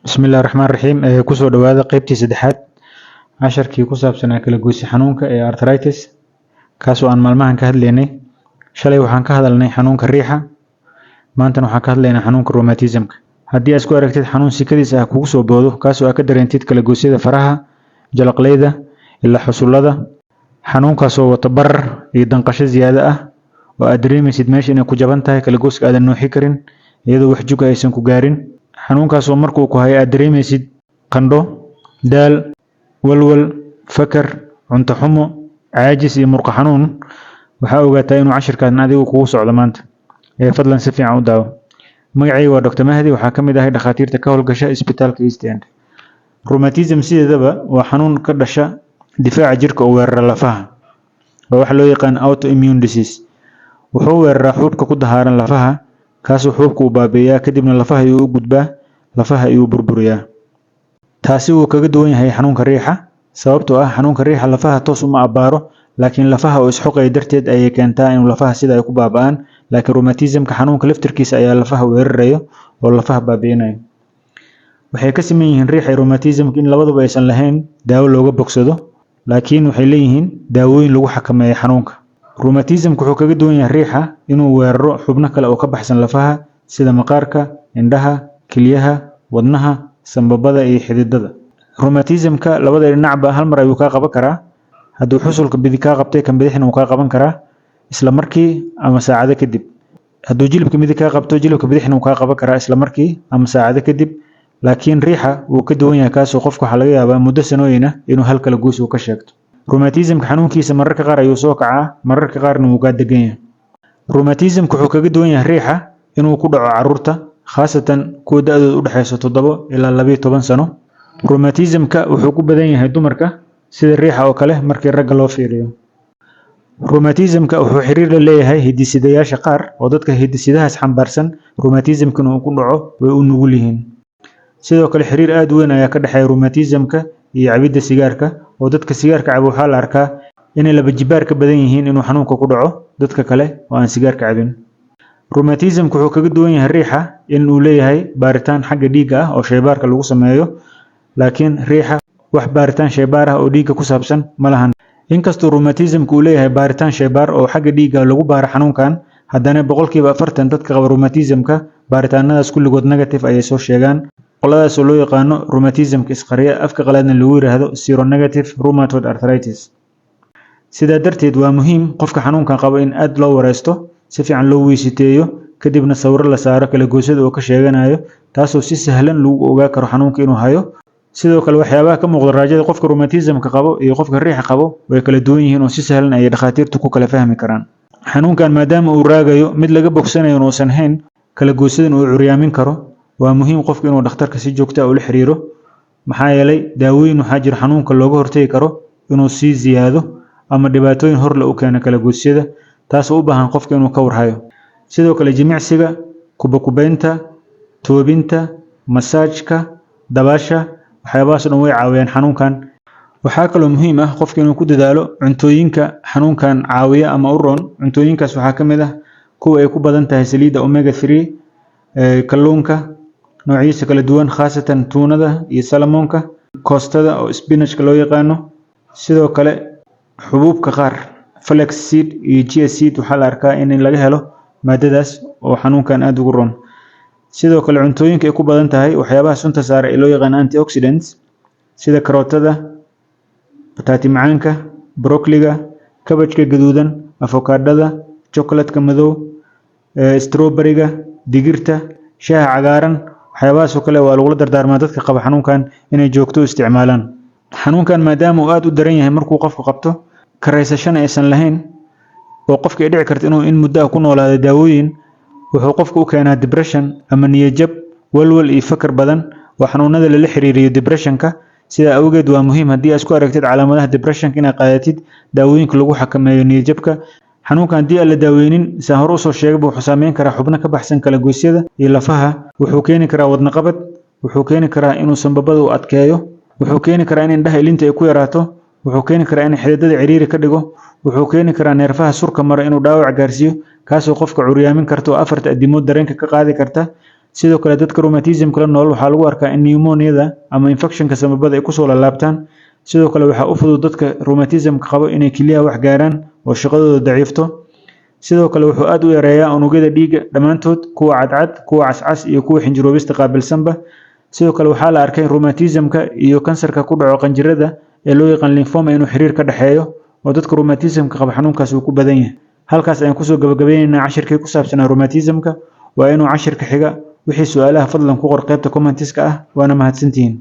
بسم الله الرحمن الرحيم kusoo dhawaada qaybtii saddexaad casharkii ku saabsanaa kala goysi xanuunka ee arthritis kaasoo aan maalmahan ka hadlaynay shalay waxaan ka hadalnay xanuunka riixa maantana waxaan ka hadlaynaa xanuunka rheumatismka haddii aad isku aragtid xanuun sikadiisa ah kugu soo boodo kaasoo aad ka dareentid kala goysyada faraha jalaqleyda ilaa xusullada xanuunkaasoo wata barar iyo danqasho ziyaado ah oo aad dareemaysid meesha inay ku jaban tahay kala goyska aadan nooxi karin iyadoo wax jug aysan ku gaarin xanuunkaasoo markuu ku hayo aad dareemaysid qandho daal walwal fakar cunto xumo caajis iyo murqo xanuun waxaa ogaataa inuu cashirkan adigu kugu socdo maanta fadlan si fiican u daawo magacayga waa Dr. Mahdi waxaa ka mid ahay dhakhaatiirta ka howlgasha isbitaalka East End rheumatism sideedaba waa xanuun ka dhasha difaaca jirka oo weerara lafaha waa wax loo yaqaan autoimmune disease wuxuu weeraraa xuubka ku dahaaran lafaha kaasoo xuubka uu baabi'iyaa kadibna lafaha ayuu u gudbaa lafaha ayuu burburiyaa taasi wuu kaga duwan yahay xanuunka riixa sababtoo ah xanuunka riixa lafaha toos uma abbaaro laakiin lafaha oo isxoqaya darteed ayay keentaa in lafaha sida ay ku baaba'aan laakiin rheumatismka xanuunka laftirkiisa ayaa lafaha weerarayo oo lafaha baabi'inayo waxay ka siman yihiin riixa iyo rheumatismka in labaduba aysan lahayn daawo looga bogsado laakiin waxay leeyihiin daawooyin lagu xakameeyo xanuunka rheumatismka wuxuu kaga duwan yahay riixa inuu weeraro xubno kale oo ka baxsan lafaha sida maqaarka indhaha kilyaha wadnaha sanbabada iyo xididada rheumatismka labada dhinacba hal mar ayuu ka qaban karaa hadduu xusulka bidix ka qabtay kan bidixna uu ka qaban karaa isla markii ama saacado kadib hadduu jilibka midig ka qabto jilibka bidixna uu ka qaban karaa isla markii ama saacado kadib laakiin riixa wuu ka duwan yahay kaasoo qofka waxaa laga yaabaa muddo sanooyin ah inuu hal kala goys uu ka sheegto rheumatismka xanuunkiisa mararka qaar ayuu soo kacaa mararka qaarna wuu ka degan yahay rheumatismka wuxuu kaga duwan yahay riixa inuu ku dhaco carruurta khaasatan kuwa da-dooda u dhexeysa 7 ilaa 12 sano rheumatismka wuxuu ku badan yahay dumarka sida riixa oo kale markii ragga loo fiiriyo rheumatismka wuxuu xiriir la leeyahay hidisidayaasha qaar oo dadka hidisidahaas xambaarsan rheumatismka inuu ku dhaco way u nugul yihiin sidoo kale xiriir aad u weyn ayaa ka dhexeeya rheumatismka iyo cabidda sigaarka oo dadka sigaarka cabo waxaa la arkaa inay laba jibaar ka badan yihiin inuu xanuunka ku dhaco dadka kale oo aan sigaarka cabin rheumatismka wuxuu kaga duwan yahay riixa in uu leeyahay baaritaan xagga dhiigga ah oo shaybaarka lagu sameeyo laakiin riixa wax baaritaan shaybaar ah oo dhiigga ku saabsan ma lahan inkastoo rheumatismka uu leeyahay baaritaan shaybaar oo xagga dhiigga lagu baaro xanuunkan haddana 40% dadka qaba rheumatismka baaritaanadaas kulligood negative ayay soo sheegaan qoladaas oo loo yaqaano rheumatismka isqariya afka qalaadna lagu yiraahdo seronegative rheumatoid arthritis sidaa darteed waa muhiim qofka xanuunkan qaba in aad loo wareysto si fiican loo weysiteeyo kadibna sawiro la saaro kala goysada oo ka sheeganayo taasoo si sahlan lagu ogaa karo xanuunka inuu hayo sidoo kale waxyaabaha ka muuqda raajada qofka rheumatismka qabo iyo qofka riixa qabo way kala duwan yihiin oo si sahlan ay dhakhaatiirtu ku kala fahmi karaan xanuunkan maadaama uu raagayo mid laga bogsanayo uusan hayn kala goysadan uu curyaamin karo waa muhiim qofka inuu dhakhtarka si joogto ah ula xiriiro maxaa yeelay daawooyin waxaa jira xanuunka looga hortagi karo inuu sii ziyaado ama dhibaatooyin hor la u keeno kala goysyada taasoo u baahan qofka inuu ka warhayo sidoo kale jimicsiga kubakubeynta toobinta masaajka dabaasha waxyaabahaas dhan way caawiyaan xanuunkan waxaa kaloo muhiim ah qofka inuu ku dadaalo cuntooyinka xanuunkan caawiya ama u roon cuntooyinkaas waxaa ka mid ah kuwa ay ku badan tahay saliidda omega 3 kalluunka noocyadiisa kala duwan khaasatan tuunada iyo salamoonka koostada oo spinachka loo yaqaano sidoo kale xubuubka qaar flax seed iyo chia seed waxaa la arkaa in laga helo maadadaas oo xanuunkan aad ugu roon sidoo kale cuntooyinka ay ku badan tahay waxyaabaha sunta saara ee loo yaqaan antioxidants sida karootada bataati macaanka broccoliga kabajka gaduudan avokadada chocolatka madow strawberryga digirta shaaha cagaaran waxyaabahaas oo kale waa lagula dardaarmaa dadka qaba xanuunkan inay joogto u isticmaalaan xanuunkan maadaama uu aad u daran yahay markuu qofku qabto karaysashana aysan lahayn oo qofka ay dhici karto inuu in muddo ah ku noolaado daawooyin wuxuu qofku u keenaa depression ama niyad-jab walwal iyo fakar badan oo xanuunada lala xiriiriyo depressionka sidaa awgeed waa muhiim haddii aad isku aragtid calaamadaha depressionka inaad qaadatid daawooyinka lagu xakameeyo niyad-jabka xanuunkan haddii aan la daaweynin saan hore usoo sheegaba wuxuu saameyn karaa xubno ka baxsan kala goysyada iyo lafaha wuxuu keeni karaa wadno qabad wuxuu keeni karaa inuu sanbabada u adkeeyo wuxuu keeni karaa in indhaha ilinta ay ku yaraato wuxuu keeni karaa in xididada ciriiri ka dhigo wuxuu keeni karaa neerfaha surka mara inuu dhaawac gaarsiiyo kaasoo qofka curyaamin karta oo 4 adimood dareenka ka qaadi karta sidoo kale dadka rheumatism kala nool waxaa lagu arkaa in pneumonia ama infectionka samabada ay kusoo laabtaan sidoo kale waxaa u fudud dadka rheumatism qabo inay keliyaha wax gaaraan oo shaqadooda daciifto sidoo kale wuxuu aad u yareeyaa unugyada dhiigga dhammaantood kuwa cadcad kuwa cascas iyo kuwa xinjiroobista qaabilsanba sidoo kale waxaa la arkay rheumatismka iyo kansarka ku dhaco qanjirada ee loo yaqaan lymphoma inuu xiriir ka dhaxeeyo oo dadka rheumatismka qaba xanuunkaas uu ku badan yahay halkaas ayaan kusoo gabagabaynaynaa cashirkii ku saabsanaa rheumatismka waa inuu cashirka xiga wixii su'aalaha fadlan ku qor qaybta commentiska ah waana mahadsantihiin